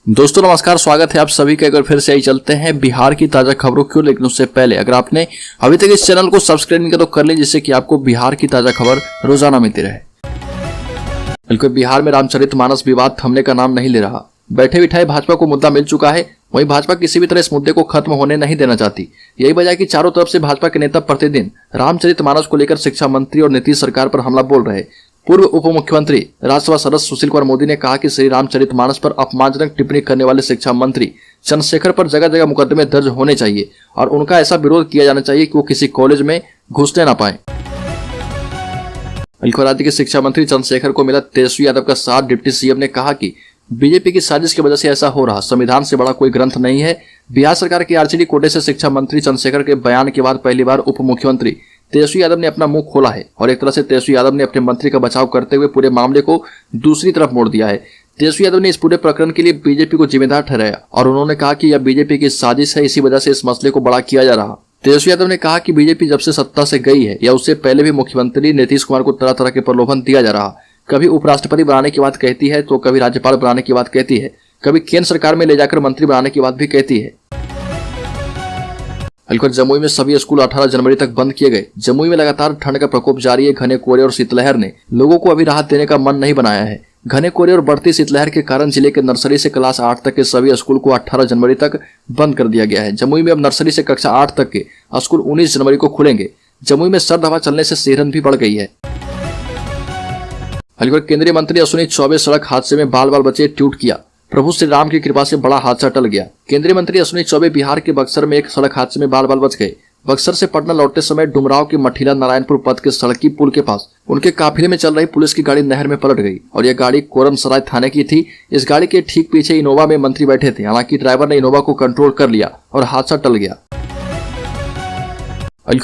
दोस्तों नमस्कार, स्वागत है आप सभी का। एक बार फिर से ही चलते हैं बिहार की ताजा खबरों की ओर। लेकिन उससे पहले अगर आपने अभी तक इस चैनल को सब्सक्राइब नहीं किया तो कर लें, जिससे कि आपको बिहार की ताजा खबर रोजाना मिलती रहे। बिल्कुल, बिहार में रामचरितमानस विवाद थमने का नाम नहीं ले रहा। बैठे बिठाए भाजपा को मुद्दा मिल चुका है। वहीं भाजपा किसी भी तरह इस मुद्दे को खत्म होने नहीं देना चाहती। यही वजह है कि चारों तरफ से भाजपा के नेता प्रतिदिन रामचरितमानस को लेकर शिक्षा मंत्री और नीतीश सरकार पर हमला बोल रहे। पूर्व उप मुख्यमंत्री राज्यसभा सदस्य सुशील कुमार मोदी ने कहा कि श्री रामचरितमानस पर अपमानजनक टिप्पणी करने वाले शिक्षा मंत्री चंद्रशेखर पर जगह जगह मुकदमे दर्ज होने चाहिए और उनका ऐसा विरोध किया जाना चाहिए कि वो किसी कॉलेज में घुसने ना पाए। राज्य के शिक्षा मंत्री चंद्रशेखर को मिला तेजस्वी यादव का साथ। डिप्टी सीएम ने कहा कि बीजेपी की साजिश की वजह से ऐसा हो रहा। संविधान से बड़ा कोई ग्रंथ नहीं है। बिहार सरकार के आरजेडी कोटे से शिक्षा मंत्री चंद्रशेखर के बयान के बाद पहली बार उप मुख्यमंत्री तेजस्वी यादव ने अपना मुंह खोला है और एक तरह से तेजस्वी यादव ने अपने मंत्री का बचाव करते हुए पूरे मामले को दूसरी तरफ मोड़ दिया है। तेजस्वी यादव ने इस पूरे प्रकरण के लिए बीजेपी को जिम्मेदार ठहराया और उन्होंने कहा कि यह बीजेपी की साजिश है, इसी वजह से इस मसले को बड़ा किया जा रहा। तेजस्वी यादव ने कहा कि बीजेपी जब से सत्ता से गई है या उससे पहले भी मुख्यमंत्री नीतीश कुमार को तरह तरह के प्रलोभन दिया जा रहा। कभी उपराष्ट्रपति बनाने की बात कहती है तो कभी राज्यपाल बनाने की बात कहती है, कभी केंद्र सरकार में ले जाकर मंत्री बनाने की बात भी कहती है। जमुई में सभी स्कूल 18 जनवरी तक बंद किए गए। जमुई में लगातार ठंड का प्रकोप जारी है। घने कोहरे और शीतलहर ने लोगों को अभी राहत देने का मन नहीं बनाया है। घने कोहरे और बढ़ती शीतलहर के कारण जिले के नर्सरी से क्लास 8 तक के सभी स्कूल को 18 जनवरी तक बंद कर दिया गया है। जमुई में अब नर्सरी से कक्षा 8 तक के स्कूल 19 जनवरी को खुलेंगे। जमुई में सर्द हवा चलने से सेहरन भी बढ़ गई है। केंद्रीय मंत्री अश्विनी चौबे सड़क हादसे में बाल बाल बचे, ट्वीट किया। प्रभु श्री राम की कृपा से बड़ा हादसा टल गया। केंद्रीय मंत्री अश्विनी चौबे बिहार के बक्सर में एक सड़क हादसे में बाल बाल बच गए। बक्सर से पटना लौटते समय डुमराव के मठीला नारायणपुर पथ के सड़की पुल के पास उनके काफिले में चल रही पुलिस की गाड़ी नहर में पलट गई और यह गाड़ी कोरमसराय थाने की थी। इस गाड़ी के ठीक पीछे इनोवा में मंत्री बैठे थे। हालांकि ड्राइवर ने इनोवा को कंट्रोल कर लिया और हादसा टल गया।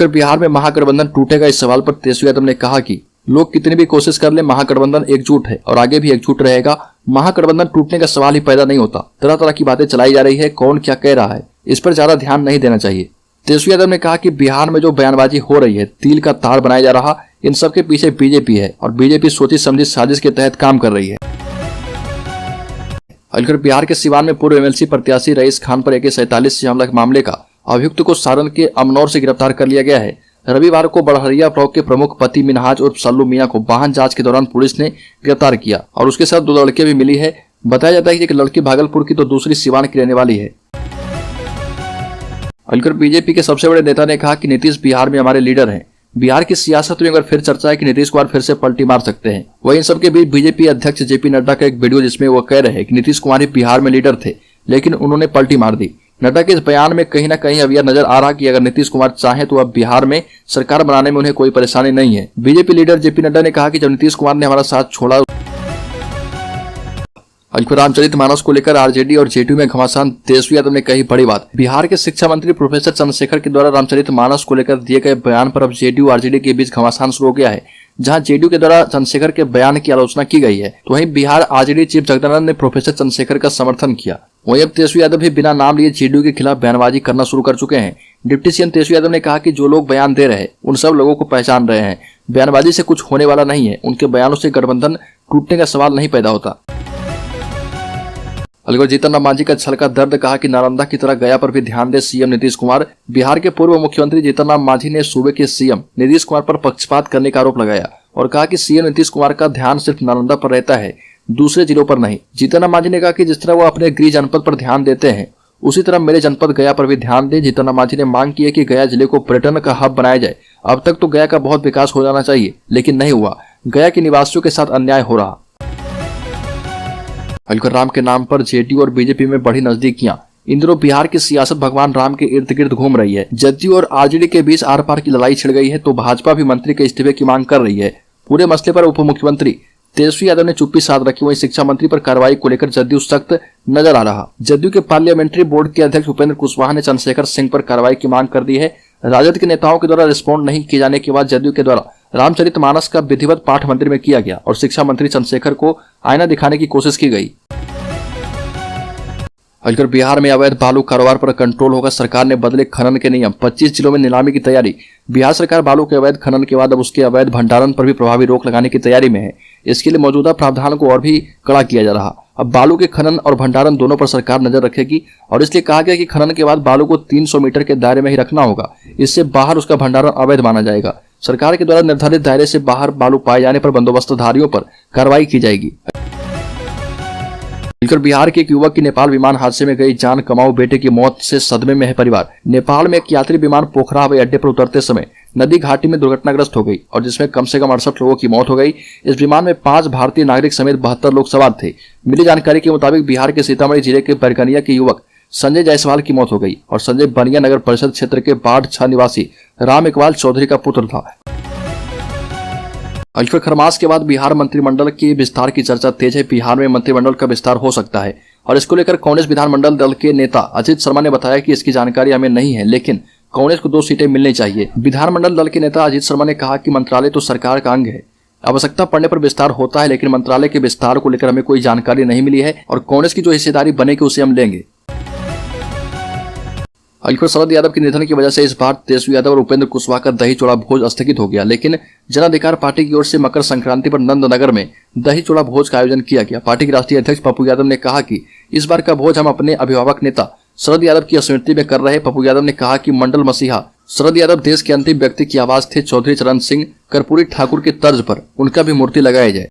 बिहार में महागठबंधन टूटेगा, इस सवाल पर तेजस्वी यादव ने कहा कि लोग कितनी भी कोशिश कर ले, महागठबंधन एकजुट है और आगे भी एकजुट रहेगा। महागठबंधन टूटने का सवाल ही पैदा नहीं होता। तरह तरह की बातें चलाई जा रही है, कौन क्या कह रहा है, इस पर ज्यादा ध्यान नहीं देना चाहिए। तेजस्वी यादव ने कहा कि बिहार में जो बयानबाजी हो रही है, तिल का तार बनाया जा रहा, इन सब के पीछे बीजेपी है और बीजेपी सोची समझी साजिश के तहत काम कर रही है। बिहार के सिवान में पूर्व एमएलसी प्रत्याशी रईस खान पर AK-47 से हमला मामले का अभियुक्त को सारण के अमनौर से गिरफ्तार कर लिया गया है। रविवार को बड़हरिया ब्लॉक के प्रमुख पति मिनहाज उर्फ सल्लू मियां को वाहन जांच के दौरान पुलिस ने गिरफ्तार किया और उसके साथ 2 लड़के भी मिली है। बताया जाता है कि एक लड़की भागलपुर की तो दूसरी सिवान की रहने वाली है। बीजेपी के सबसे बड़े नेता ने कहा कि नीतीश बिहार में हमारे लीडर हैं। बिहार की सियासत में एक बार फिर चर्चा है कि नीतीश कुमार फिर से पलटी मार सकते हैं। वहीं इन सबके बीच बीजेपी अध्यक्ष JP नड्डा का एक वीडियो जिसमें वो कह रहे हैं कि नीतीश कुमार ही बिहार में लीडर थे, लेकिन उन्होंने पलटी मार दी। नड्डा के इस बयान में कहीं ना कहीं अब यह नजर आ रहा कि अगर नीतीश कुमार चाहें तो अब बिहार में सरकार बनाने में उन्हें कोई परेशानी नहीं है। बीजेपी लीडर JP नड्डा ने कहा कि जब नीतीश कुमार ने हमारा साथ छोड़ा। रामचरितमानस को लेकर आरजेडी और जेडीयू में घमासान। तेजस्वी यादव ने कही बड़ी बात। बिहार के शिक्षा मंत्री प्रोफेसर चंद्रशेखर के द्वारा रामचरितमानस को लेकर दिए गए बयान पर अब जेडीयू आरजेडी के बीच घमासान शुरू हो गया है। जहां जेडीयू के द्वारा चंद्रशेखर के बयान की आलोचना की गई है तो वहीं बिहार आरजेडी चीफ जगदानंद ने प्रोफेसर चंद्रशेखर का समर्थन किया। वहीं अब तेजस्वी यादव भी बिना नाम लिए जेडीयू के खिलाफ बयानबाजी करना शुरू कर चुके हैं। डिप्टी सीएम तेजस्वी यादव ने कहा कि जो लोग बयान दे रहे हैं उन सब लोगों को पहचान रहे हैं। बयानबाजी से कुछ होने वाला नहीं है। उनके बयानों से गठबंधन टूटने का सवाल नहीं पैदा होता। जीतन राम मांझी का छल का दर्द। कहा कि नालंदा की तरह गया पर भी ध्यान दे सीएम नीतीश कुमार। बिहार के पूर्व मुख्यमंत्री जीतन राम मांझी ने सूबे के सीएम नीतीश कुमार पर पक्षपात करने का आरोप लगाया और कहा कि सीएम नीतीश कुमार का ध्यान सिर्फ नालंदा पर रहता है, दूसरे जिलों पर नहीं। जीतन राम मांझी ने कहा कि जिस तरह वो अपने गृह जनपद पर ध्यान देते हैं उसी तरह मेरे जनपद गया पर भी ध्यान दें। जीतन राम मांझी ने मांग की है कि गया जिले को पर्यटन का हब बनाया जाए। अब तक तो गया का बहुत विकास हो जाना चाहिए, लेकिन नहीं हुआ। गया के निवासियों के साथ अन्याय हो रहा। राम के नाम पर जेडीयू और बीजेपी में बढ़ी नजदीकियां। इन दिनों बिहार की सियासत भगवान राम के इर्द गिर्द घूम रही है। जदयू और आरजेडी के बीच आर पार की लड़ाई छिड़ गई है तो भाजपा भी मंत्री के इस्तीफे की मांग कर रही है। पूरे मसले पर उप मुख्यमंत्री तेजस्वी यादव ने चुप्पी साध रखी। वहीं शिक्षा मंत्री पर कार्रवाई को लेकर जदयू सख्त नजर आ रहा। जदयू के पार्लियामेंट्री बोर्ड के अध्यक्ष उपेंद्र कुशवाहा ने चंद्रशेखर सिंह पर कार्रवाई की मांग कर दी है। राजद के नेताओं के द्वारा रिस्पॉन्ड नहीं किए जाने के बाद जदयू के द्वारा रामचरितमानस का विधिवत पाठ मंदिर में किया गया और शिक्षा मंत्री चंद्रशेखर को आईना दिखाने की कोशिश की गई। अगर बिहार में अवैध बालू कारोबार पर कंट्रोल होगा, सरकार ने बदले खनन के नियम, 25 जिलों में नीलामी की तैयारी। बिहार सरकार बालू के अवैध खनन के बाद अब उसके अवैध भंडारण पर भी प्रभावी रोक लगाने की तैयारी में है। इसके लिए मौजूदा प्रावधान को और भी कड़ा किया जा रहा। अब बालू के खनन और भंडारण दोनों पर सरकार नजर रखेगी और इसलिए कहा गया कि खनन के बाद बालू को 300 मीटर के दायरे में ही रखना होगा। इससे बाहर उसका भंडारण अवैध माना जाएगा। सरकार के द्वारा निर्धारित दायरे से बाहर बालू पाए जाने पर बंदोबस्तधारियों पर कार्रवाई की जाएगी। बिहार के एक युवक की नेपाल विमान हादसे में गई जान, कमाऊ बेटे की मौत से सदमे में है परिवार। नेपाल में एक यात्री विमान पोखरा हवाई अड्डे पर उतरते समय नदी घाटी में दुर्घटनाग्रस्त हो गई और जिसमें कम से कम 68 लोगों की मौत हो गई। इस विमान में 5 भारतीय नागरिक समेत 72 लोग सवार थे। मिली जानकारी के मुताबिक बिहार के सीतामढ़ी जिले के बैरगनिया के युवक संजय जायसवाल की मौत हो गई और संजय बनिया नगर परिषद क्षेत्र के बाढ़ 6 निवासी राम इकबाल चौधरी का पुत्र था। अल्फा खरमास के बाद बिहार मंत्रिमंडल के विस्तार की चर्चा तेज है। बिहार में मंत्रिमंडल का विस्तार हो सकता है और इसको लेकर कांग्रेस विधानमंडल दल के नेता अजीत शर्मा ने बताया कि इसकी जानकारी हमें नहीं है, लेकिन कांग्रेस को 2 सीटें मिलनी चाहिए। विधानमंडल दल के नेता अजीत शर्मा ने कहा कि मंत्रालय तो सरकार का अंग है, आवश्यकता पड़ने पर विस्तार होता है, लेकिन मंत्रालय के विस्तार को लेकर हमें कोई जानकारी नहीं मिली है और कांग्रेस की जो हिस्सेदारी बनेगी उसे हम लेंगे। अलीपुर शरद यादव के निधन की वजह से इस बार तेजस्वी यादव और उपेंद्र कुशवाहा का दही चूड़ा भोज स्थगित हो गया, लेकिन जन अधिकार पार्टी की ओर से मकर संक्रांति पर नंदनगर में दही चूड़ा भोज का आयोजन किया गया। पार्टी के राष्ट्रीय अध्यक्ष पप्पू यादव ने कहा कि इस बार का भोज हम अपने अभिभावक नेता शरद यादव की स्मृति में कर रहे हैं। पप्पू यादव ने कहा कि मंडल मसीहा शरद यादव देश के अंतिम व्यक्ति की आवाज थे। चौधरी चरण सिंह कर्पूरी ठाकुर की तर्ज पर उनका भी मूर्ति लगाया जाए।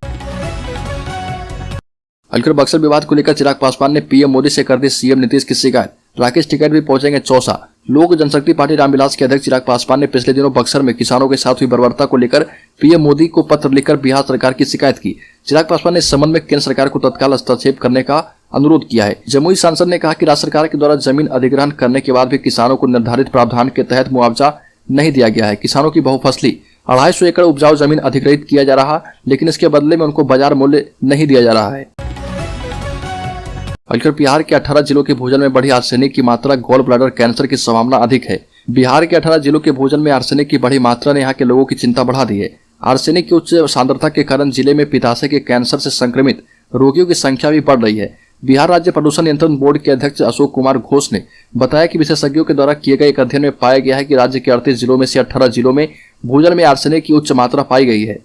अलीपुर बक्सर विवाद को लेकर चिराग पासवान ने पीएम मोदी से कर दी सीएम नीतीश की शिकायत। राकेश टिकैत भी पहुंचेंगे चौसा। लोक जनशक्ति पार्टी रामविलास के अध्यक्ष चिराग पासवान ने पिछले दिनों बक्सर में किसानों के साथ हुई बर्बरता को लेकर पीएम मोदी को पत्र लिखकर बिहार सरकार की शिकायत की। चिराग पासवान ने इस संबंध में केंद्र सरकार को तत्काल हस्तक्षेप करने का अनुरोध किया है। जमुई सांसद ने कहा कि राज्य सरकार के द्वारा जमीन अधिग्रहण करने के बाद भी किसानों को निर्धारित प्रावधान के तहत मुआवजा नहीं दिया गया है। किसानों की बहुफसली 250 एकड़ उपजाऊ जमीन अधिग्रहित किया जा रहा, लेकिन इसके बदले में उनको बाजार मूल्य नहीं दिया जा रहा है। अलीपुर बिहार के 18 जिलों के भोजन में बढ़ी आर्सेनिक की मात्रा, गॉल ब्लैडर कैंसर की संभावना अधिक है। बिहार के 18 जिलों के भोजन में आर्सेनिक की बढ़ी मात्रा ने यहाँ के लोगों की चिंता बढ़ा दी है। आर्सेनिक की उच्च सांद्रता के कारण जिले में पित्ताशय के कैंसर से संक्रमित रोगियों की संख्या भी बढ़ रही है। बिहार राज्य प्रदूषण नियंत्रण बोर्ड के अध्यक्ष अशोक कुमार घोष ने बताया कि विशेषज्ञों के द्वारा किए गए एक अध्ययन में पाया गया है कि राज्य के 38 जिलों में से 18 जिलों में भोजन में आर्सेनिक की उच्च मात्रा पाई गई है।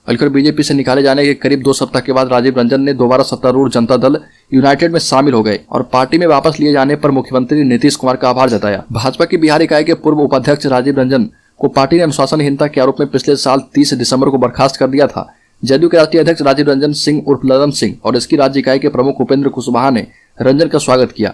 अलीपुर बीजेपी से निकाले जाने के करीब 2 सप्ताह के बाद राजीव रंजन ने दोबारा सत्तारूढ़ जनता दल यूनाइटेड में शामिल हो गए और पार्टी में वापस लिए जाने पर मुख्यमंत्री नीतीश कुमार का आभार जताया। भाजपा की बिहार इकाई के पूर्व उपाध्यक्ष राजीव रंजन को पार्टी ने अनुशासनहीनता के आरोप में पिछले साल 30 दिसंबर को बर्खास्त कर दिया था। जदयू के राष्ट्रीय अध्यक्ष राजीव रंजन सिंह उर्फ ललन सिंह और इसकी राज्य इकाई के प्रमुख उपेंद्र कुशवाहा ने रंजन का स्वागत किया।